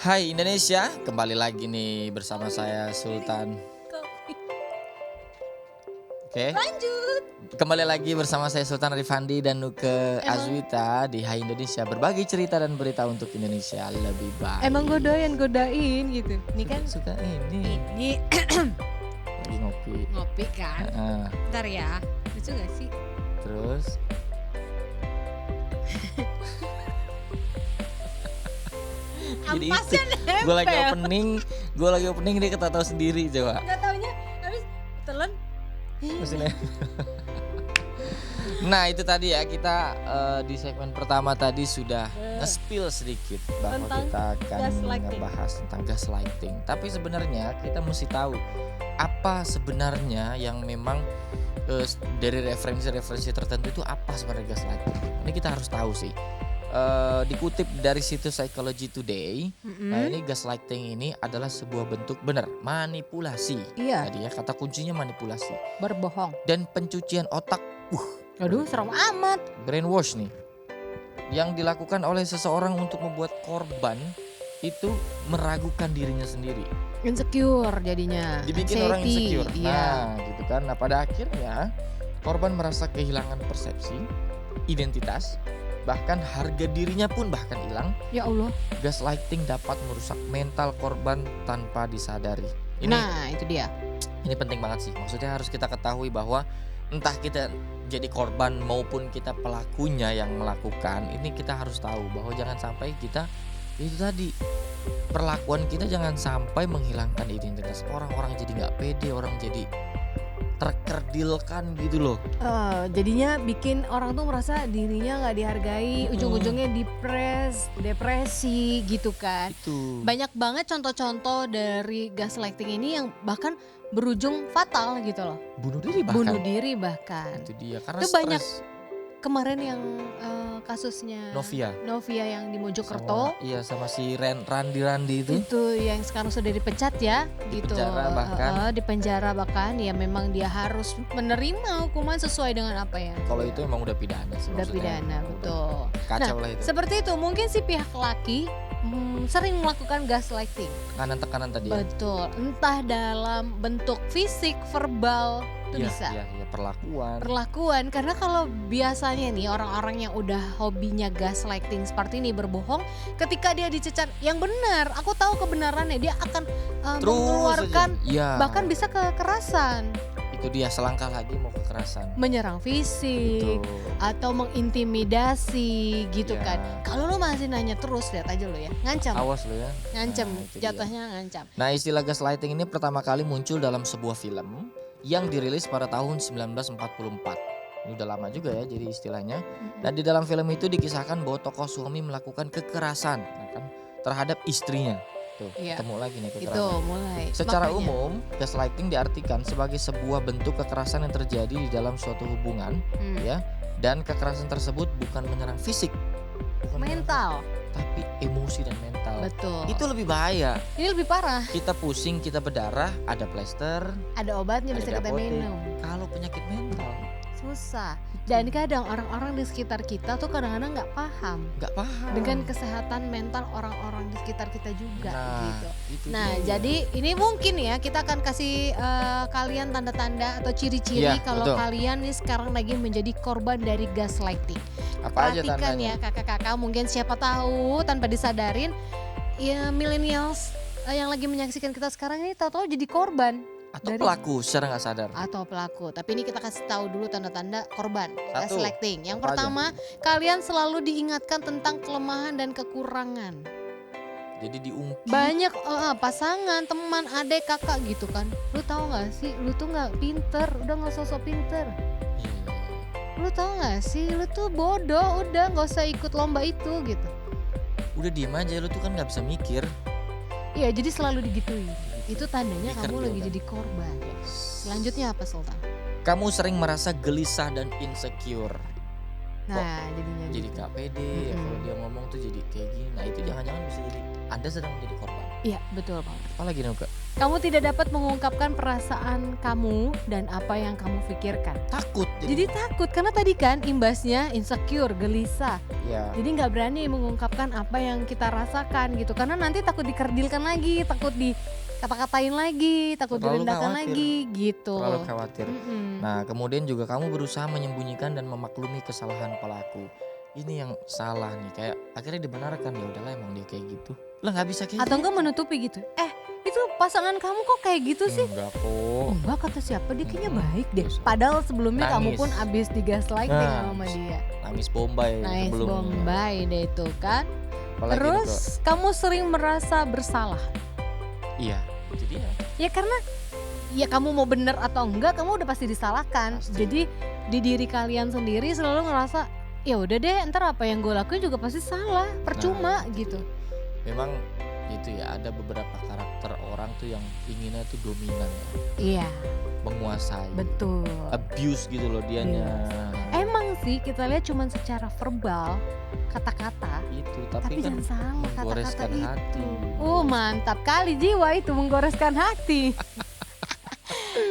Hai Indonesia, kembali lagi nih bersama saya Sultan. Oke, Lanjut. kembali lagi bersama saya Sultan Rifandi dan Nuke Emang- Azwita di Hai Indonesia. Berbagi cerita dan berita untuk Indonesia lebih baik. Emang godain gitu. Ini kan suka ini ini lagi ngopi. ngopi kan. Heeh, Bentar ya. Lucu gak sih? terus Jadi Ampasnya gue lagi nempel. opening dia ketawa sendiri coba. Gak taunya habis telan. Maksudnya. Nah itu tadi ya kita di segmen pertama tadi sudah nge-spill sedikit bahwa Tentang kita akan gaslighting. ngebahas tentang gaslighting. Tapi sebenarnya kita mesti tahu apa sebenarnya yang memang dari referensi-referensi tertentu itu apa sebenarnya gaslighting. Ini kita harus tahu sih. Dikutip dari situs Psychology Today, nah ini gaslighting ini adalah sebuah bentuk benar manipulasi. Iya, Tadi ya kata kuncinya manipulasi berbohong. dan pencucian otak. Aduh, serem amat. Brainwash nih yang dilakukan oleh seseorang untuk membuat korban itu meragukan dirinya sendiri, Insecure jadinya. dibikin orang Anxiety, insecure. Iya. Nah gitu kan. Nah pada akhirnya korban merasa kehilangan persepsi, identitas, bahkan harga dirinya pun bahkan hilang. Ya Allah. Gaslighting dapat merusak mental korban tanpa disadari. Nah, itu dia. Ini penting banget sih. Maksudnya harus kita ketahui bahwa entah kita jadi korban maupun kita pelakunya yang melakukan, ini kita harus tahu bahwa jangan sampai kita itu tadi perlakuan kita jangan sampai menghilangkan identitas orang jadi nggak pede, orang jadi terkerdilkan gitu loh. Jadinya bikin orang tuh merasa dirinya nggak dihargai, ujung-ujungnya depresi gitu kan. Itu. Banyak banget contoh-contoh dari gaslighting ini yang bahkan berujung fatal gitu loh. Bunuh diri bahkan. Bunuh diri bahkan. Itu dia karena Itu banyak stres. Kemarin yang kasusnya Novia yang di Mojokerto. Iya sama si Randi itu. Itu yang sekarang sudah dipecat ya gitu. penjara bahkan. Di penjara bahkan ya memang dia harus menerima hukuman sesuai dengan apa yang Kalau itu emang udah pidana sih. udah maksudnya. pidana, betul. Kacau lah itu. Seperti itu mungkin si pihak laki sering melakukan gaslighting. Tekanan tadi ya. Betul. Entah dalam bentuk fisik, verbal itu bisa. Iya, perlakuan. Perlakuan, karena kalau biasanya nih orang-orang yang udah hobinya gaslighting seperti ini berbohong, ketika dia dicecar yang benar, aku tahu kebenarannya, dia akan mengeluarkan aja. Iya. bahkan bisa kekerasan, Itu dia selangkah lagi mau kekerasan. menyerang fisik Betul. atau mengintimidasi gitu Ya. kan. Kalau lu masih nanya terus, lihat aja lu ya, ngancam, Awas lo ya. ngancam, Nah, itu dia. jatuhnya ngancam. Nah istilah gaslighting ini pertama kali muncul dalam sebuah film yang dirilis pada tahun 1944. Ini udah lama juga ya jadi istilahnya. Dan di dalam film itu dikisahkan bahwa tokoh suami melakukan kekerasan kan, terhadap istrinya. Tuh, Iya. ketemu lagi nih Itu kekerasan. mulai. Secara Makanya. umum, gaslighting diartikan sebagai sebuah bentuk kekerasan yang terjadi di dalam suatu hubungan, ya. Dan kekerasan tersebut bukan menyerang fisik, bukan menyerang Mental, fisik, tapi emosi dan mental. betul. Itu lebih bahaya. Ini lebih parah. Kita pusing, kita berdarah, ada plester, Ada obatnya ada bisa di kita apotek. minum. Kalau penyakit mental, Susah. Dan kadang orang-orang di sekitar kita tuh kadang-kadang nggak paham nggak paham. dengan kesehatan mental orang-orang di sekitar kita juga gitu. itu Nah, dia. jadi ini mungkin ya kita akan kasih kalian tanda-tanda atau ciri-ciri Iya, kalau betul. kalian nih sekarang lagi menjadi korban dari gaslighting. apa aja Perhatikan tandanya? ya kakak-kakak, mungkin siapa tahu tanpa disadarin ya millennials yang lagi menyaksikan kita sekarang ini tahu-tahu jadi korban Atau dari- pelaku secara nggak sadar. atau pelaku. Tapi ini kita kasih tahu dulu tanda-tanda korban Satu. gaslighting. Yang Apa pertama, kalian selalu diingatkan tentang kelemahan dan kekurangan. Jadi diungkit. Banyak pasangan, teman, adik, kakak gitu kan. Lu tahu nggak sih, lu tuh nggak pinter, udah nggak sosok pinter. Iya. Lu tahu nggak sih, lu tuh bodoh, udah nggak usah ikut lomba itu gitu. Udah diem aja, lu tuh kan nggak bisa mikir. Iya, jadi selalu digituin. Itu tandanya kamu Dikerdilkan. lagi jadi korban. Selanjutnya apa, Sultan? Kamu sering merasa gelisah dan insecure. Nah, jadinya Jadi gitu. gak pede ya, kalau dia ngomong tuh jadi kayak gini. Nah itu jangan-jangan bisa jadi Anda sedang menjadi korban. Iya, betul banget. Apalagi nih Kak? Kamu tidak dapat mengungkapkan perasaan kamu dan apa yang kamu pikirkan. Takut Jadi takut karena tadi kan imbasnya insecure, gelisah. ya. Jadi nggak berani mengungkapkan apa yang kita rasakan gitu. Karena nanti takut dikerdilkan lagi, takut dikata-katain lagi, takut Terlalu direndahkan khawatir. lagi gitu. Terlalu khawatir. Mm-mm. Nah, kemudian juga kamu berusaha menyembunyikan dan memaklumi kesalahan pelaku. Ini yang salah nih, kayak akhirnya dibenarkan, ya udahlah emang dia kayak gitu. Lah nggak bisa kayak Atau gitu. enggak menutupi gitu. Itu pasangan kamu kok kayak gitu sih? Enggak kok. Enggak, kata siapa, dia kayaknya Mm-mm. baik deh. Terus Padahal sebelumnya kamu nangis. pun abis digaslighting Nah, sama dia. Nangis Bombay Nice sebelumnya. Bombay deh itu kan. Apalagi nih, Terus Kak? kamu sering merasa bersalah. Iya, itu dia. Ya karena ya kamu mau bener atau enggak kamu udah pasti disalahkan. Pasti. Jadi di diri kalian sendiri selalu ngerasa ya udah deh ntar apa yang gue lakuin juga pasti salah, percuma Nah, gitu. Memang itu ya, ada beberapa karakter orang tuh yang inginnya tuh dominan ya, Iya, menguasai, betul. abuse gitu loh dianya. Emang sih kita lihat cuman secara verbal kata-kata, Itu tapi tapi kan jangan salah kata-kata menggoreskan itu. hati. Mantap kali jiwa itu menggoreskan hati.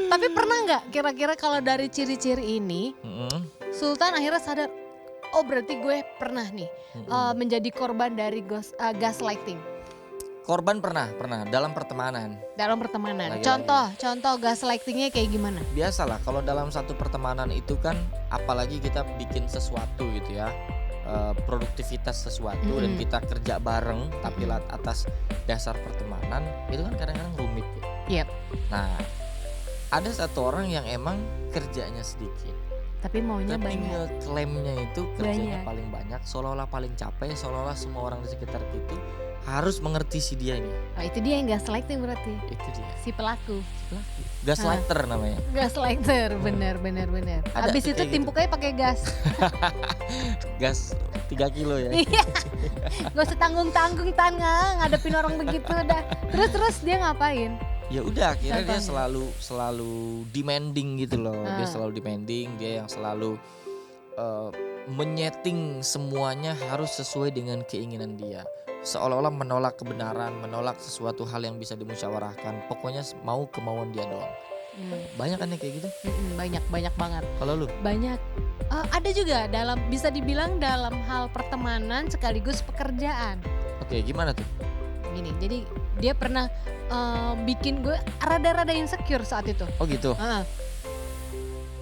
Tapi pernah nggak kira-kira kalau dari ciri-ciri ini Mm-mm, Sultan akhirnya sadar, oh berarti gue pernah nih mm-mm. menjadi korban dari gaslighting Korban pernah dalam pertemanan. dalam pertemanan. Lagi-lagi. Contoh gaslightingnya kayak gimana? Biasalah kalau dalam satu pertemanan itu kan, apalagi kita bikin sesuatu gitu ya, produktivitas sesuatu dan Mm-mm. kita kerja bareng tapi Mm-mm. atas dasar pertemanan, itu kan kadang-kadang rumit ya. Yep. Nah, ada satu orang yang emang kerjanya sedikit, Tapi maunya tapi banyak. ngeklaimnya itu kerjanya Banyak. paling banyak, seolah-olah paling capek, seolah-olah semua orang di sekitar itu harus mengerti si dia ini. Oh, itu dia yang gaslighting berarti, Itu dia. si pelaku. Gaslighter namanya. Gaslighter, bener. Ada Habis tuh itu kayak gitu. timpuknya pakai gas. Gas 3 kilo ya. Iya. Gak usah tanggung-tanggung ngadepin orang begitu dah. Terus dia ngapain? Ya udah, akhirnya dia Contohnya? selalu demanding gitu loh. Dia Ah. selalu demanding, dia yang selalu menyeting semuanya harus sesuai dengan keinginan dia. Seolah-olah menolak kebenaran, menolak sesuatu hal yang bisa dimusyawarahkan. Pokoknya mau kemauan dia doang. Banyak kan yang kayak gitu? Banyak banget. Kalau lu? Banyak. Ada juga bisa dibilang dalam hal pertemanan sekaligus pekerjaan. Oke, gimana tuh? Gini, jadi dia pernah bikin gue rada-rada insecure saat itu. Oh gitu. Heeh.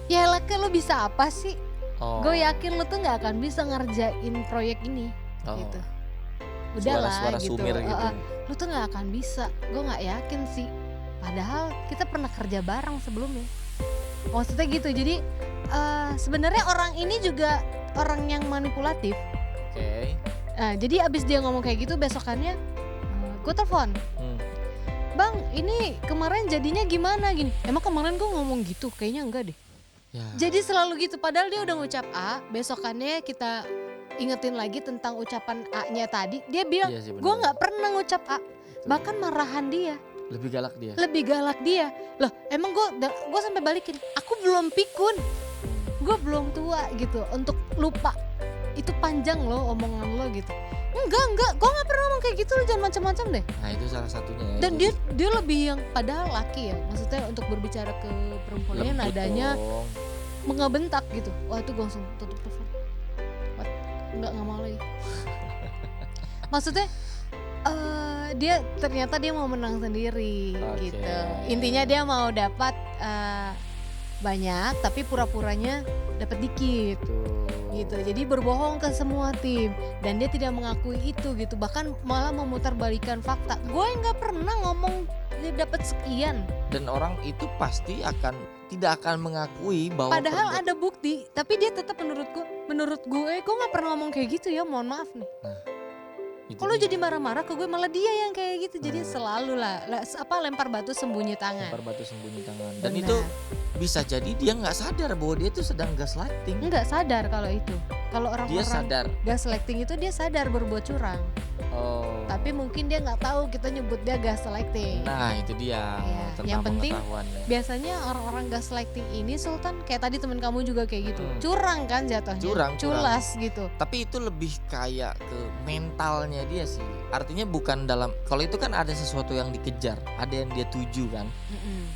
Ya lah, lo bisa apa sih? Oh. Gue yakin lo tuh nggak akan bisa ngerjain proyek ini, Oh. gitu. Udahlah Suara-suara gitu. sumir gitu. Lo tuh nggak akan bisa. Gue nggak yakin sih. Padahal kita pernah kerja bareng sebelumnya. Maksudnya gitu. Jadi sebenarnya orang ini juga orang yang manipulatif. Oke. Jadi abis dia ngomong kayak gitu, besokannya gue telepon. Hmm. Bang, ini kemarin jadinya gimana gini? Emang kemarin gue ngomong gitu? Kayaknya enggak deh. Ya. Jadi selalu gitu, padahal dia udah ngucap A, besokannya kita ingetin lagi tentang ucapan A-nya tadi. Dia bilang, Iya sih, bener. gue nggak pernah ngucap A, Betul. bahkan marahan dia, Lebih galak dia. lebih galak dia. Loh, emang gue sampai balikin, aku belum pikun, gue belum tua gitu untuk lupa. Itu panjang loh omongan lo gitu. Enggak, gue nggak pernah ngomong kayak gitu, lo jangan macam-macam deh. Nah, itu salah satunya ya. Dan Jadi dia lebih yang padahal laki ya, maksudnya untuk berbicara ke perempuannya lembut nadanya dong. mengebentak gitu. Wah, itu gue langsung tutup telepon. Enggak mau lagi. Maksudnya dia ternyata dia mau menang sendiri Oke. gitu. Intinya dia mau dapat banyak tapi pura-puranya dapat dikit Tuh. gitu. Jadi berbohong ke semua tim dan dia tidak mengakui itu gitu. Bahkan malah memutarbalikkan fakta. Gue nggak pernah ngomong dia dapat sekian. Dan orang itu pasti tidak akan mengakui bahwa Padahal ada bukti, tapi dia tetap menurut gue nggak pernah ngomong kayak gitu ya. Mohon maaf nih. itu Kalau dia. jadi marah-marah ke gue, malah dia yang kayak gitu. Jadi selalu lah lempar batu sembunyi tangan. lempar batu sembunyi tangan. Dan Benar. itu bisa jadi dia nggak sadar bahwa dia itu sedang gaslighting. Nggak sadar kalau itu. Kalau Dia orang-orang sadar. gaslighting itu dia sadar berbuat curang. Oh. Tapi mungkin dia nggak tahu kita nyebut dia gaslighting. Nah, itu dia Iya, tentang yang penting pengetahuannya. Biasanya orang-orang gaslighting ini, Sultan, kayak tadi temen kamu juga kayak gitu. Hmm. Curang kan jatuhnya. Curang. Culas gitu. Tapi itu lebih kayak ke mentalnya dia sih. artinya bukan dalam, kalau itu kan ada sesuatu yang dikejar, ada yang dia tuju kan.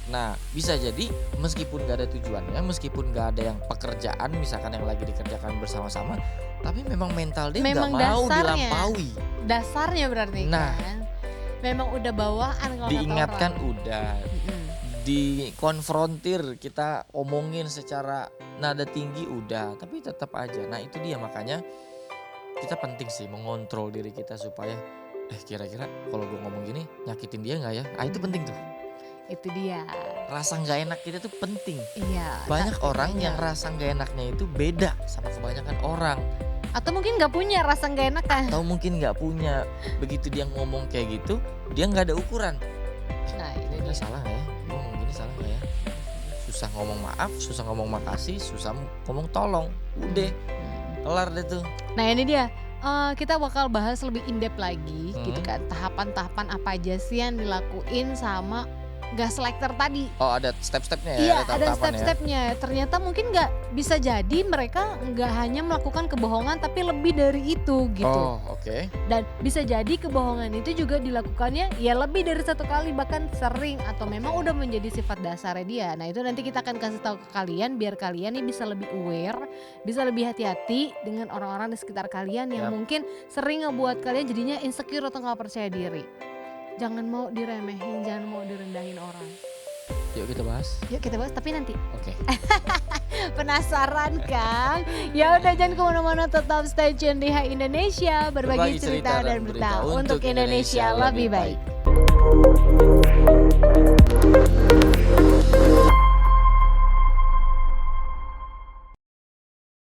Nah bisa jadi meskipun gak ada tujuannya, meskipun gak ada yang pekerjaan misalkan yang lagi dikerjakan bersama-sama, tapi memang mental dia Memang gak mau dasarnya. dilampaui. Dasarnya berarti Nah. kan. Memang udah bawaan kalau kata Diingatkan orang. udah, dikonfrontir, kita omongin secara nada tinggi udah, tapi tetap aja. Nah itu dia, makanya kita penting sih mengontrol diri kita supaya kira-kira kalau gue ngomong gini nyakitin dia nggak ya? Ah itu penting tuh. Itu dia. Rasa nggak enak kita tuh penting. Iya. Banyak tak- orang iya. yang rasa nggak enaknya itu beda sama kebanyakan orang, Atau mungkin nggak punya rasa nggak enak kan. atau mungkin nggak punya. Begitu dia ngomong kayak gitu, dia nggak ada ukuran. Nah itu Ini dia. salah nggak ya? Gue ngomong gini salah nggak ya? Susah ngomong maaf, susah ngomong makasih, susah ngomong tolong. Udah, kelar deh tuh. Nah ini dia. Kita bakal bahas lebih in-depth lagi gitu Hmm. kan. Tahapan-tahapan apa aja sih yang dilakuin sama gaslighter tadi. Oh ada step-stepnya ya? Iya ada tahapan-tahapan ya? step-stepnya. Ternyata mungkin nggak bisa jadi mereka nggak hanya melakukan kebohongan tapi lebih dari itu gitu. Oh oke. Dan bisa jadi kebohongan itu juga dilakukannya ya lebih dari satu kali bahkan sering atau memang udah menjadi sifat dasarnya dia. Nah itu nanti kita akan kasih tahu ke kalian biar kalian nih bisa lebih aware, bisa lebih hati-hati dengan orang-orang di sekitar kalian yang Yap. mungkin sering ngebuat kalian jadinya insecure atau nggak percaya diri. Jangan mau diremehin, jangan mau direndahin orang. Yuk kita bahas. Yuk kita bahas tapi nanti. Oke. Penasaran kan? Ya udah jangan kemana-mana, tetap stay tune di Hai Indonesia, berbagi cerita dan berita untuk Indonesia lebih baik.